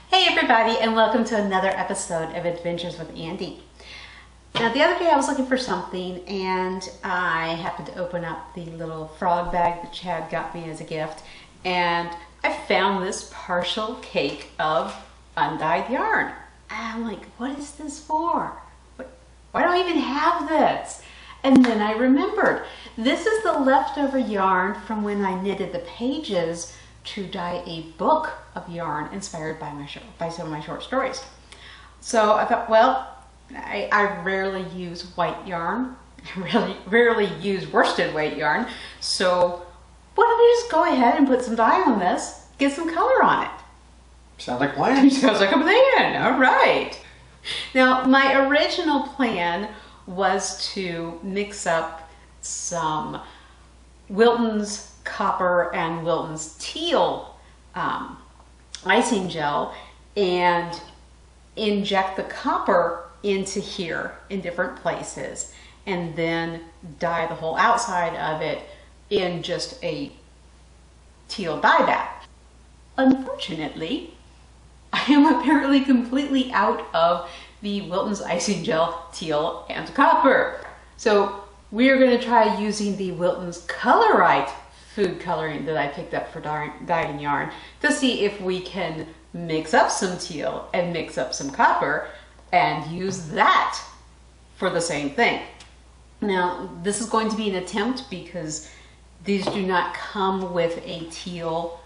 Hey everybody, and welcome to another episode of Adventures with Andi. Now the other day I was looking for something and I happened to open up the little frog bag that Chad got me as a gift, and I found this partial cake of undyed yarn. And I'm like, what is this for? Why do I even have this? And then I remembered, this is the leftover yarn from when I knitted the pages to dye a book of yarn inspired by some of my short stories. So I thought, well, I rarely use white yarn. I rarely use worsted weight yarn. So why don't we just go ahead and put some dye on this, get some color on it. Sounds like a plan. Sounds like a plan. All right. Now, my original plan was to mix up some Wilton's copper and Wilton's teal icing gel and inject the copper into here in different places and then dye the whole outside of it in just a teal dye bath. Unfortunately, I am apparently completely out of the Wilton's icing gel, teal, and copper. So we are going to try using the Wilton's Colorite food coloring that I picked up for dyeing yarn to see if we can mix up some teal and mix up some copper and use that for the same thing. Now, this is going to be an attempt because these do not come with a teal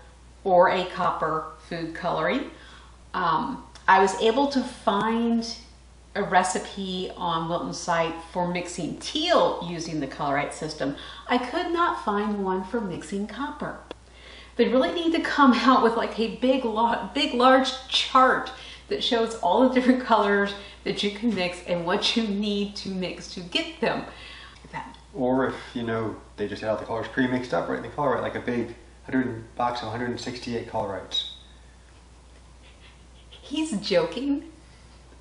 or a copper food coloring. I was able to find a recipe on Wilton's site for mixing teal using the Colorite system. I could not find one for mixing copper. They really need to come out with like a big large chart that shows all the different colors that you can mix and what you need to mix to get them. Or if, you know, they just had all the colors pre-mixed up right in the Colorite, like a big box of 168 Colorites. He's joking,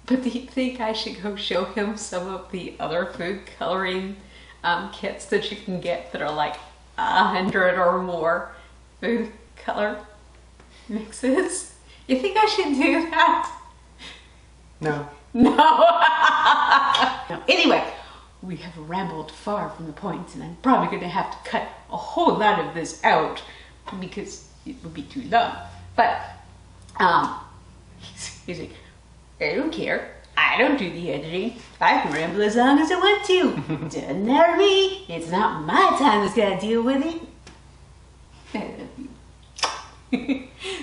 but do you think I should go show him some of the other food coloring kits that you can get that are like 100 or more food color mixes? You think I should do that? No. No. No. Anyway, we have rambled far from the point, and I'm probably going to have to cut a whole lot of this out because it would be too long. But he's like, I don't care. I don't do the editing. I can ramble as long as I want to. Doesn't matter me. It's not my time that's got to deal with it.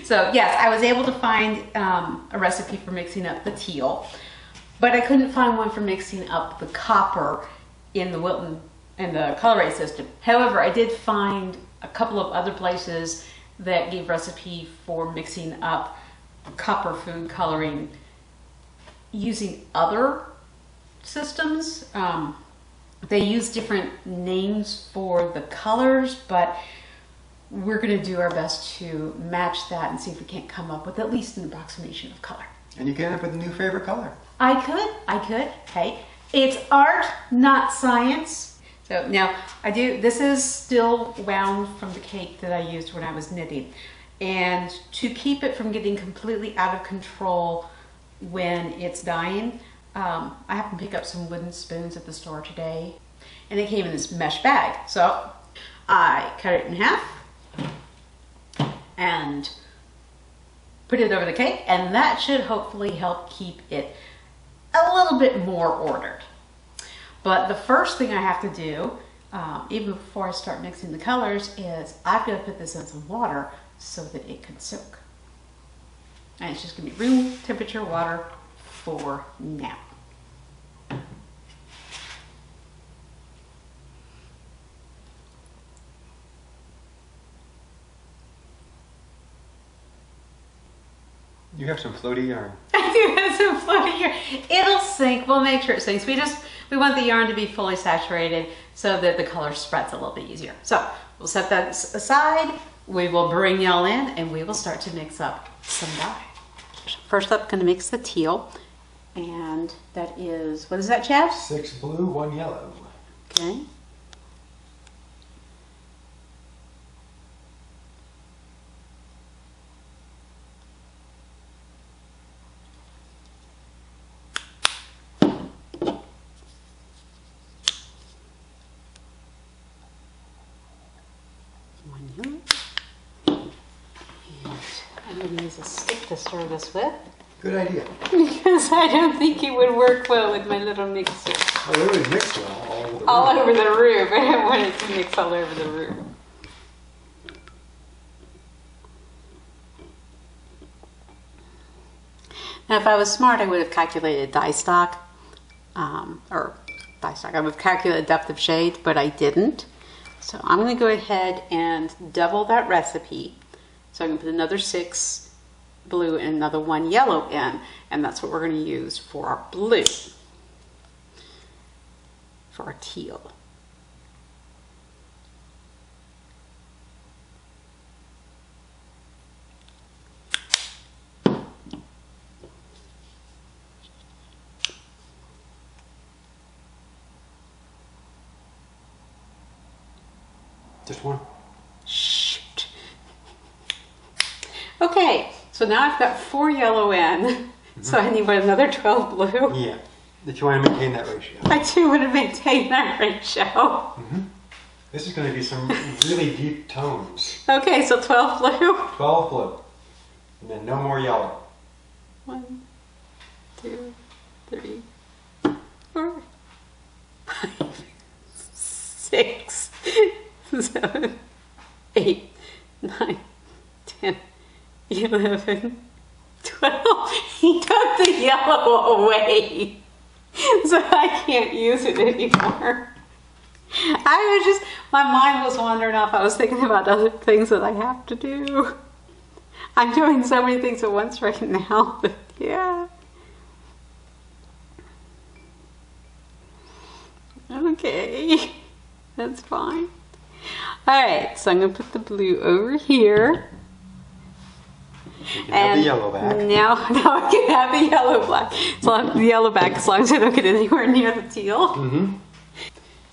So yes, I was able to find a recipe for mixing up the teal, but I couldn't find one for mixing up the copper in the Wilton and the Colorite system. However, I did find a couple of other places that gave recipe for mixing up copper food coloring using other systems. They use different names for the colors, but we're going to do our best to match that and see if we can't come up with at least an approximation of color. And you can end up with a new favorite color. I could. Hey, it's art, not science. So now this is still wound from the cake that I used when I was knitting. And to keep it from getting completely out of control when it's dyeing, I happened to pick up some wooden spoons at the store today, and it came in this mesh bag. So I cut it in half and put it over the cake, and that should hopefully help keep it a little bit more ordered. But the first thing I have to do, even before I start mixing the colors, is I've got to put this in some water so that it can soak. And it's just going to be room temperature water for now. You have some floaty yarn. I do have some floaty yarn. It'll sink. We'll make sure it sinks. We want the yarn to be fully saturated so that the color spreads a little bit easier. So we'll set that aside. We will bring y'all in and we will start to mix up some dye. First up, going to mix the teal, and that is, what is that, Chad? 6 blue, 1 yellow. Okay. And I'm going to use a stick to stir this with. Good idea. Because I don't think it would work well with my little mixer. Oh, it would mix well all over the room. I don't want it to mix all over the room. Now, if I was smart, I would have calculated dye stock, I would have calculated depth of shade, but I didn't. So I'm going to go ahead and double that recipe. So I'm going to put another 6 blue and another 1 yellow in, and that's what we're going to use for our blue, for our teal. Just one. Shoot. Okay, so now I've got 4 yellow in, so I need another 12 blue. Yeah, if you want to maintain that ratio. I do want to maintain that ratio. This is going to be some really deep tones. Okay, so 12 blue. 12 blue. And then no more yellow. 1, 2, 3, 4, 5, 6, 7, 8, 9, 10, 11, 12. He took the yellow away, so I can't use it anymore. My mind was wandering off. I was thinking about other things that I have to do. I'm doing so many things at once right now. Yeah. Okay, that's fine. All right, so I'm gonna put the blue over here. You can have the yellow back. Now I can have the yellow back. So the yellow back, as long as I don't get anywhere near the teal.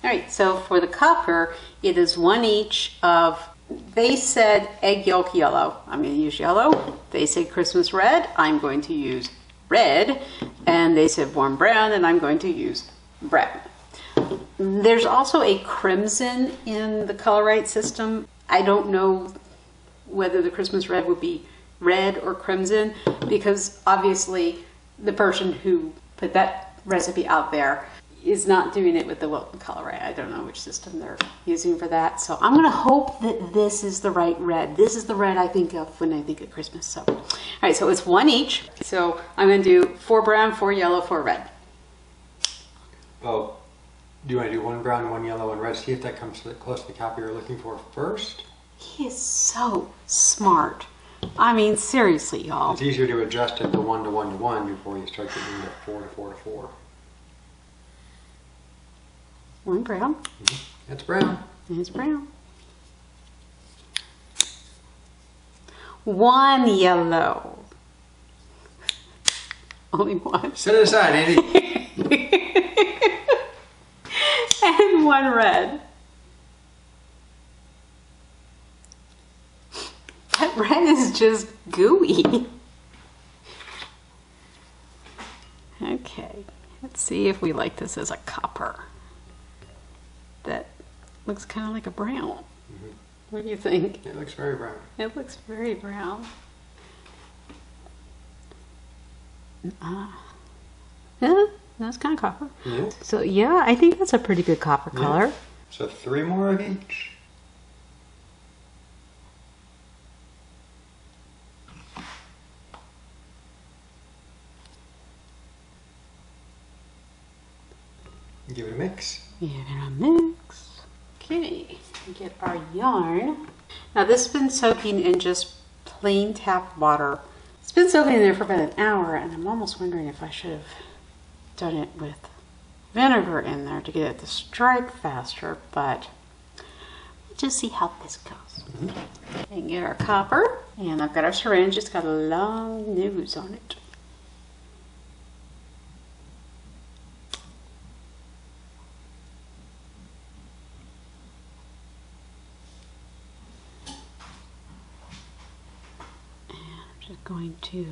All right, so for the copper, it is 1 each of, they said egg yolk yellow. I'm going to use yellow. They said Christmas red. I'm going to use red. And they said warm brown, and I'm going to use brown. There's also a crimson in the Color-Right system. I don't know whether the Christmas red would be red or crimson, because obviously the person who put that recipe out there is not doing it with the Wilton Color-Right. I don't know which system they're using for that. So I'm going to hope that this is the right red. This is the red I think of when I think of Christmas. So, all right, so it's 1 each. So I'm going to do 4 brown, 4 yellow, 4 red. Oh, do you want to do 1 brown, 1 yellow, and red? See if that comes close to the copy you're looking for first. He is so smart. I mean, seriously, y'all. It's easier to adjust it to 1 to 1 to 1 before you start getting into 4 to 4 to 4. 1 brown. That's brown. It's brown. 1 yellow. Only 1. Set it aside, Andy. And 1 red. That red is just gooey. Okay, let's see if we like this as a copper. That looks kind of like a brown. What do you think? It looks very brown. It looks very brown. Yeah, that's kind of copper. Yeah. So yeah, I think that's a pretty good copper color. So 3 more of each. Give it a mix. Give it a mix. Okay, get our yarn. Now this has been soaking in just plain tap water. It's been soaking in there for about an hour, and I'm almost wondering if I should have done it with vinegar in there to get it to strike faster, but we'll just see how this goes. And get our copper, and I've got our syringe. It's got a long nose on it. Just going to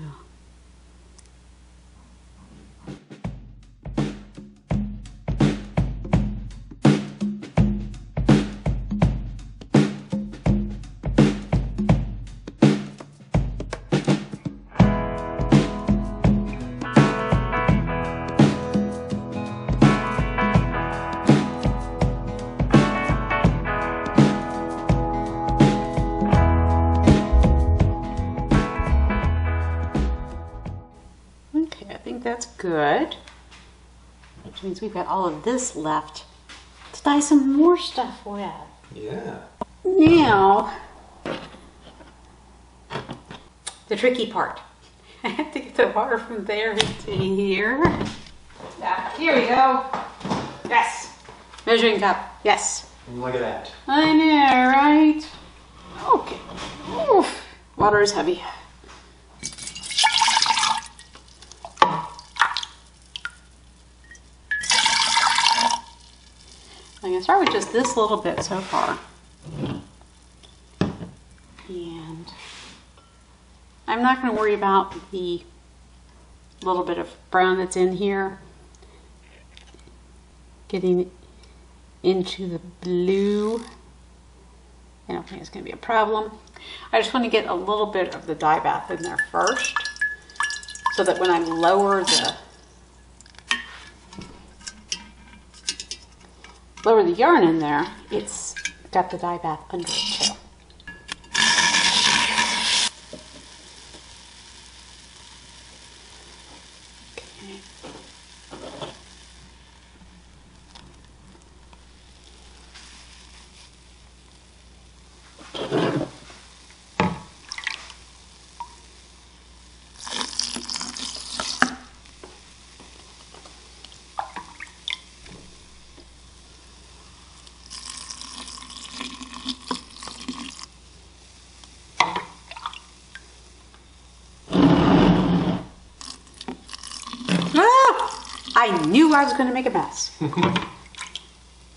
think that's good. Which means we've got all of this left to dye some more stuff with. Yeah. Now, the tricky part. I have to get the water from there to here. Yeah, here we go. Yes. Measuring cup. Yes. Look at that. I know, right? Okay. Oof. Water is heavy. I'm going to start with just this little bit so far. And I'm not going to worry about the little bit of brown that's in here getting into the blue. I don't think it's going to be a problem. I just want to get a little bit of the dye bath in there first so that when I lower the yarn in there, it's got the dye bath under it too. I knew I was going to make a mess.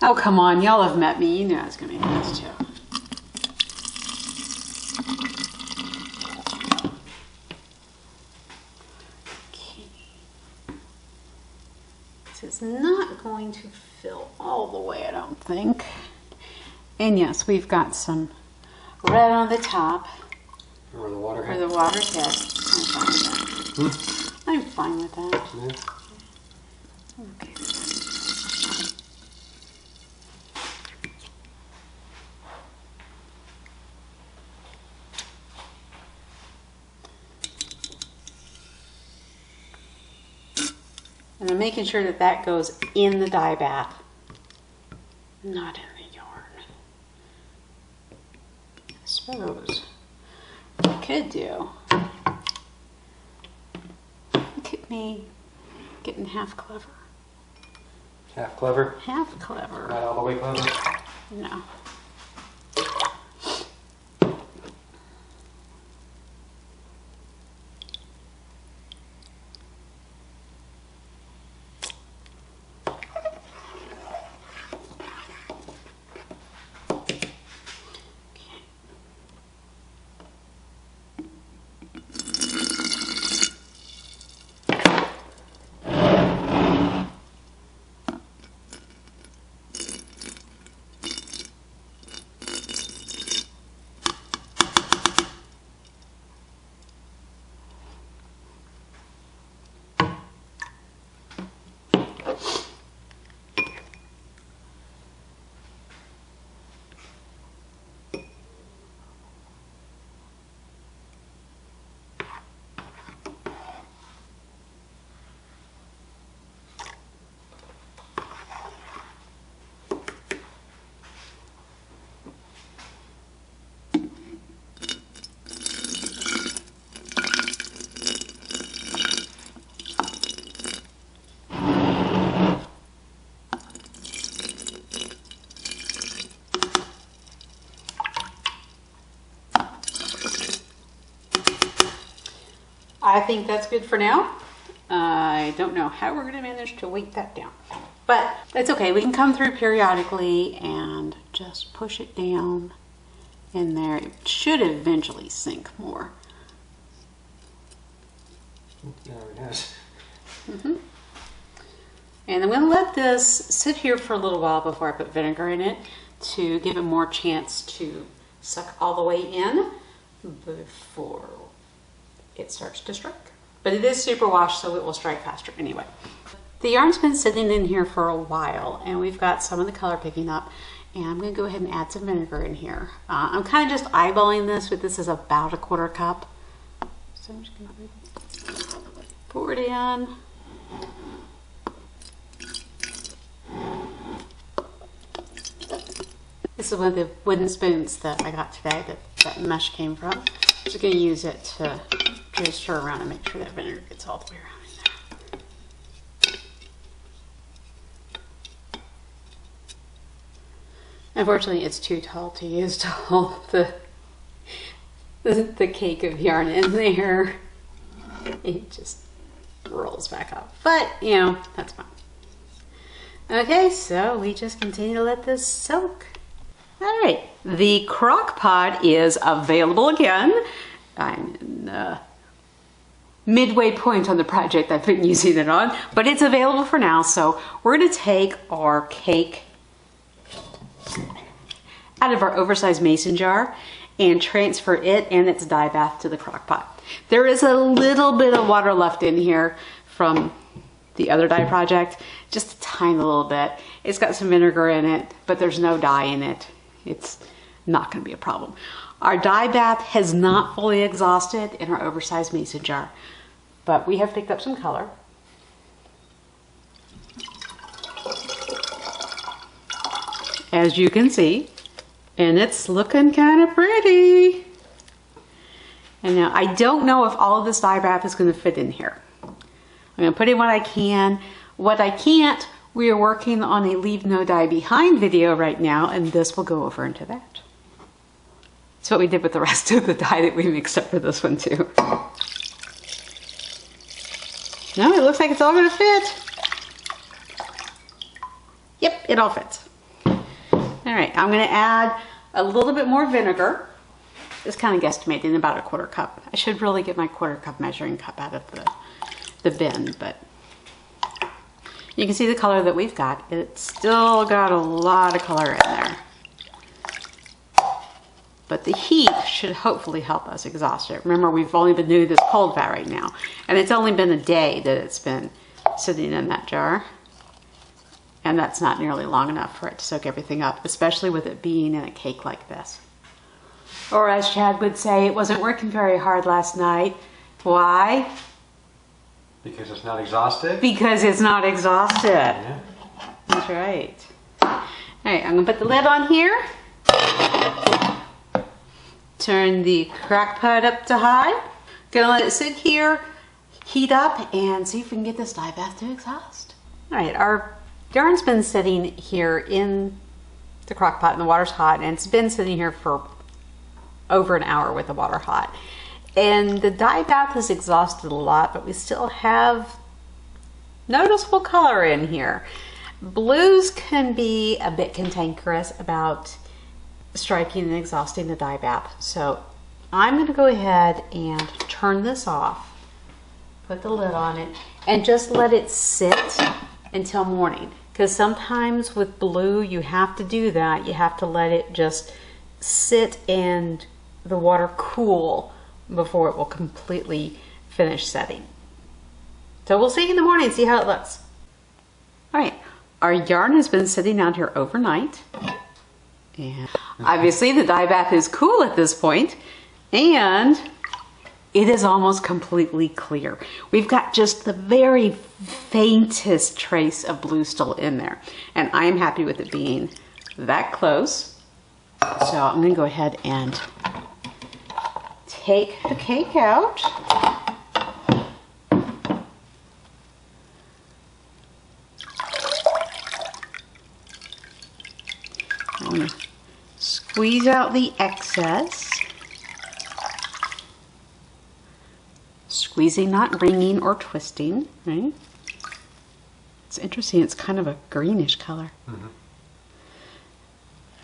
Oh, come on. Y'all have met me. You knew I was going to make a mess, too. Okay. This is not going to fill all the way, I don't think. And yes, we've got some red on the top. Where the water Where the water's head. I'm fine with that. I'm fine with that. Yeah. Okay. And I'm making sure that that goes in the dye bath, not in the yarn. I suppose what I could do, look at me getting half clever. Half clever? Half clever. Not all the way clever? No. I think that's good for now. I don't know how we're going to manage to weight that down, but it's okay. We can come through periodically and just push it down in there. It should eventually sink more. Yeah, it has. And I'm going to let this sit here for a little while before I put vinegar in it to give it more chance to suck all the way in before it starts to strike. But it is super washed, so it will strike faster anyway. The yarn's been sitting in here for a while, and we've got some of the color picking up. And I'm going to go ahead and add some vinegar in here. I'm kind of just eyeballing this, but this is about a 1/4 cup. So I'm just going to pour it in. This is one of the wooden spoons that I got today that mesh came from. I'm just going to use it to just stir around and make sure that vinegar gets all the way around in there. Unfortunately, it's too tall to use to hold the cake of yarn in there. It just rolls back up. But, you know, that's fine. Okay, so we just continue to let this soak. All right, the crock pot is available again. I'm in the midway point on the project I've been using it on, but it's available for now. So we're gonna take our cake out of our oversized mason jar and transfer it and its dye bath to the crock pot. There is a little bit of water left in here from the other dye project, just a tiny little bit. It's got some vinegar in it, but there's no dye in it. It's not going to be a problem. Our dye bath has not fully exhausted in our oversized mason jar, but we have picked up some color. As you can see, and it's looking kind of pretty. And now I don't know if all of this dye bath is going to fit in here. I'm going to put in what I can. What I can't, we are working on a leave no dye behind video right now, and this will go over into that. That's what we did with the rest of the dye that we mixed up for this one too. No, it looks like it's all going to fit. Yep, it all fits. All right, I'm going to add a little bit more vinegar. Just kind of guesstimating about a 1/4 cup. I should really get my 1/4 cup measuring cup out of the bin, but you can see the color that we've got. It's still got a lot of color in there. But the heat should hopefully help us exhaust it. Remember, we've only been doing this cold vat right now, and it's only been a day that it's been sitting in that jar. And that's not nearly long enough for it to soak everything up, especially with it being in a cake like this. Or as Chad would say, it wasn't working very hard last night. Why? Because it's not exhausted? Because it's not exhausted. Yeah. That's right. All right, I'm gonna put the lid on here. Turn the crock pot up to high. Gonna let it sit here, heat up, and see if we can get this dye bath to exhaust. All right, our yarn's been sitting here in the crock pot and the water's hot, and it's been sitting here for over an hour with the water hot. And the dye bath has exhausted a lot, but we still have noticeable color in here. Blues can be a bit cantankerous about striking and exhausting the dye bath. So I'm going to go ahead and turn this off, put the lid on it, and just let it sit until morning. Because sometimes with blue, you have to do that. You have to let it just sit and the water cool before it will completely finish setting. So we'll see in the morning, see how it looks. All right, our yarn has been sitting out here overnight. And obviously the dye bath is cool at this point, and it is almost completely clear. We've got just the very faintest trace of blue still in there, and I am happy with it being that close. So I'm gonna go ahead and take the cake out. I'm gonna squeeze out the excess. Squeezing, not wringing or twisting, right? It's interesting, it's kind of a greenish color. Mm-hmm.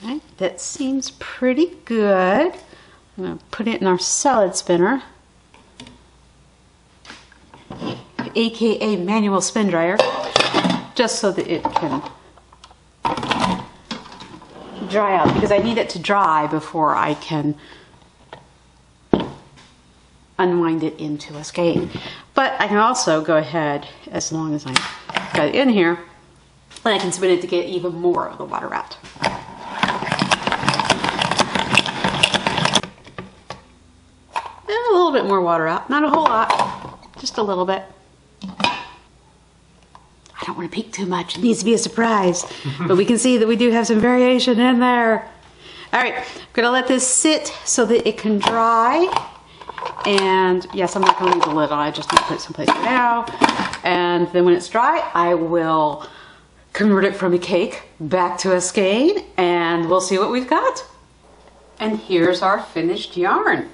Right, that seems pretty good. I'm going to put it in our salad spinner, aka manual spin dryer, just so that it can dry out, because I need it to dry before I can unwind it into a skein. But I can also go ahead, as long as I got it in here, and I can spin it to get even more of the water out. A little bit more water out, not a whole lot, just a little bit. I don't want to peek too much. It needs to be a surprise. But we can see that we do have some variation in there. All right, I'm gonna let this sit so that it can dry. And yes, I'm not gonna leave the lid on. I just need to put it someplace for now. And then when it's dry, I will convert it from a cake back to a skein, and we'll see what we've got. And here's our finished yarn.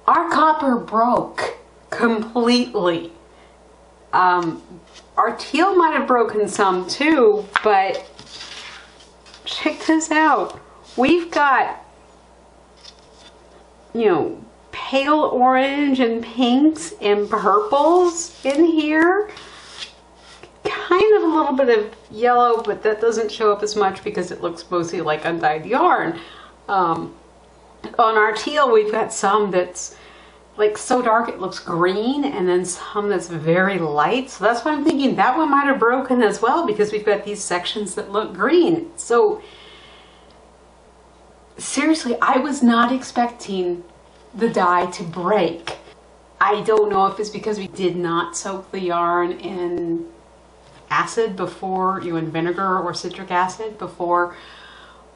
Our copper broke completely. Our teal might have broken some too, but check this out. We've got, you know, pale orange and pinks and purples in here. Kind of a little bit of yellow, but that doesn't show up as much because it looks mostly like undyed yarn. On our teal, we've got some that's like so dark it looks green, and then some that's very light. So that's why I'm thinking that one might have broken as well, because we've got these sections that look green. So seriously, I was not expecting the dye to break. I don't know if it's because we did not soak the yarn in acid before, in vinegar or citric acid before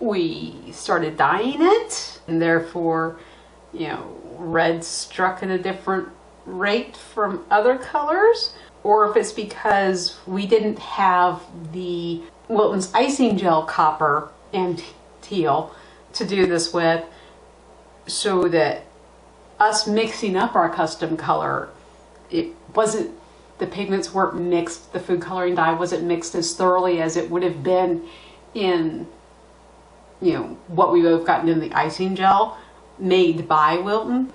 we started dyeing it, and therefore, red struck at a different rate from other colors, or if it's because we didn't have the Wilton's icing gel copper and teal to do this with, so that us mixing up our custom color, it wasn't, the pigments weren't mixed, the food coloring dye wasn't mixed as thoroughly as it would have been in, what we would have gotten in the icing gel made by Wilton.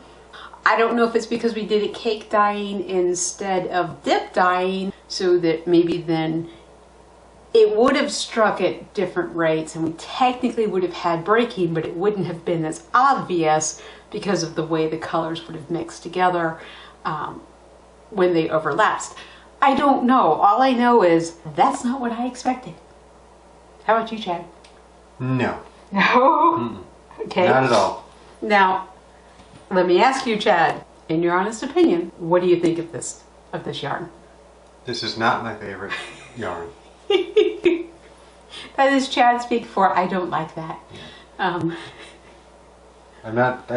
I don't know if it's because we did it cake dyeing instead of dip dyeing, so that maybe then it would have struck at different rates and we technically would have had breaking, but it wouldn't have been as obvious because of the way the colors would have mixed together when they overlapped. I don't know. All I know is that's not what I expected. How about you, Chad? No. No? Okay. Not at all. Now, let me ask you, Chad, in your honest opinion, what do you think of this yarn? This is not my favorite yarn. That is Chad speak for I don't like that. I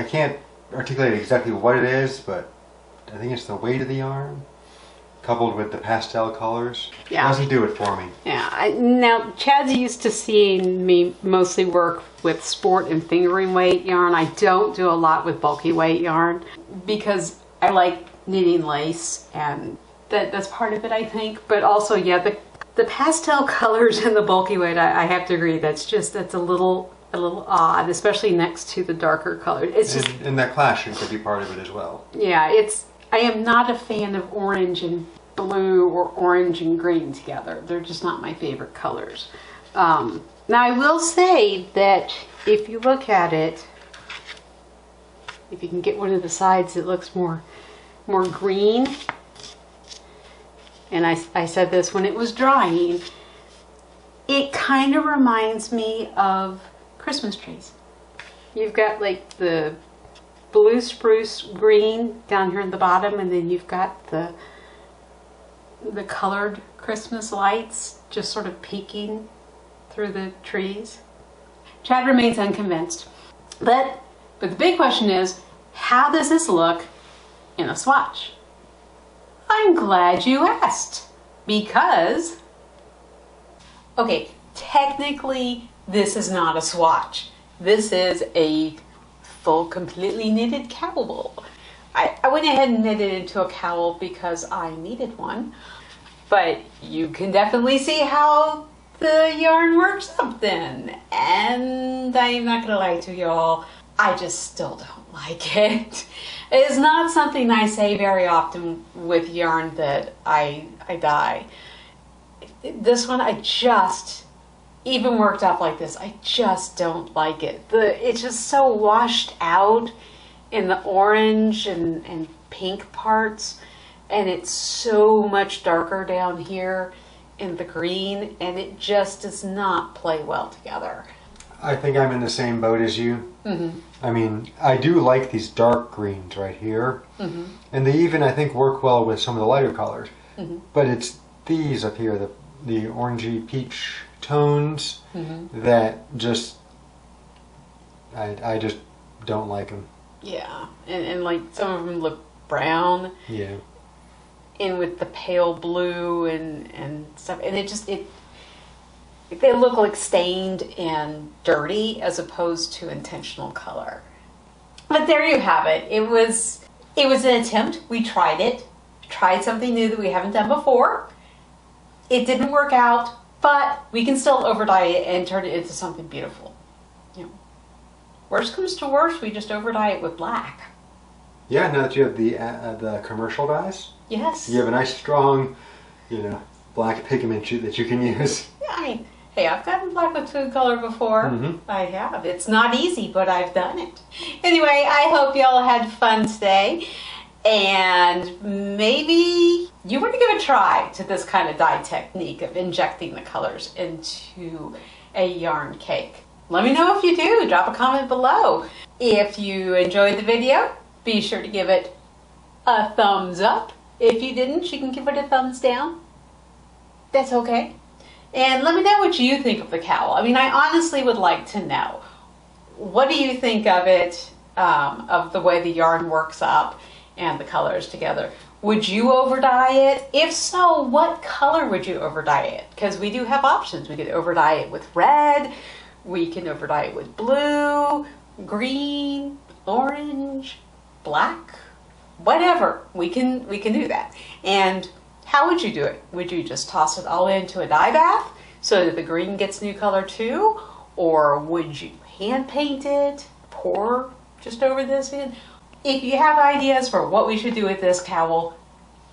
can't articulate exactly what it is, but I think it's the weight of the yarn coupled with the pastel colors. Yeah. It doesn't do it for me. Yeah. Now, Chad's used to seeing me mostly work with sport and fingering weight yarn. I don't do a lot with bulky weight yarn because I like knitting lace, and that's part of it, I think. But also, yeah, the pastel colors and the bulky weight, I have to agree, that's a little odd, especially next to the darker colors. It's just, and that clashing could be part of it as well. Yeah, I am not a fan of orange and blue or orange and green together. They're just not my favorite colors. Now I will say that if you look at it, if you can get one of the sides that looks more green, and I said this when it was drying, it kind of reminds me of Christmas trees. You've got like the blue spruce green down here at the bottom, and then you've got the colored Christmas lights just sort of peeking through the trees. Chad remains unconvinced. But the big question is, how does this look in a swatch? I'm glad you asked, because, okay, technically this is not a swatch. This is a full, completely knitted cowl. I went ahead and knitted it into a cowl because I needed one, but you can definitely see how the yarn works up then. And I'm not gonna lie to y'all, I just still don't like it. It's not something I say very often with yarn that I dye. This one, even worked up like this, I just don't like it. It's just so washed out in the orange and pink parts, and it's so much darker down here in the green, and it just does not play well together. I think I'm in the same boat as you. Mm-hmm. I mean, I do like these dark greens right here, mm-hmm. and they even, I think, work well with some of the lighter colors. Mm-hmm. But these up here, the orangey peach tones, that just, I just don't like them. Yeah, and like some of them look brown. Yeah. In with the pale blue and stuff, and they look like stained and dirty as opposed to intentional color. But there you have it. It was an attempt. We tried it. Tried something new that we haven't done before. It didn't work out, but we can still overdye it and turn it into something beautiful. You know, worst comes to worst, we just overdye it with black. Yeah, now that you have the commercial dyes, Yes. you have a nice strong, black pigment that you can use. Yeah, I mean, hey, I've gotten black with food color before. I have. It's not easy, but I've done it. Anyway, I hope y'all had fun today. And maybe you want to give a try to this kind of dye technique of injecting the colors into a yarn cake. Let me know if you do. Drop a comment below. If you enjoyed the video, be sure to give it a thumbs up. If you didn't, you can give it a thumbs down. That's okay. And let me know what you think of the cowl. I mean, I honestly would like to know. What do you think of it, of the way the yarn works up and the colors together? Would you overdye it? If so, what color would you overdye it? Because we do have options. We could overdye it with red. We can overdye it with blue, green, orange, black, whatever. We can do that. And how would you do it? Would you just toss it all into a dye bath so that the green gets new color too? Or would you hand paint it, pour just over this in? If you have ideas for what we should do with this cowl,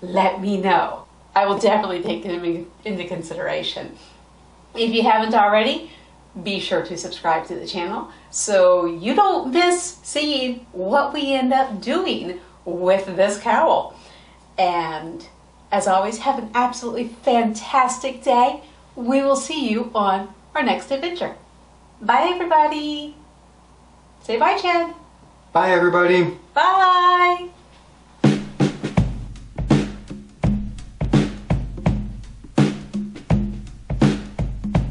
let me know. I will definitely take them into consideration. If you haven't already, be sure to subscribe to the channel so you don't miss seeing what we end up doing with this cowl. And as always, have an absolutely fantastic day. We will see you on our next adventure. Bye, everybody. Say bye, Chad. Bye, everybody. Bye.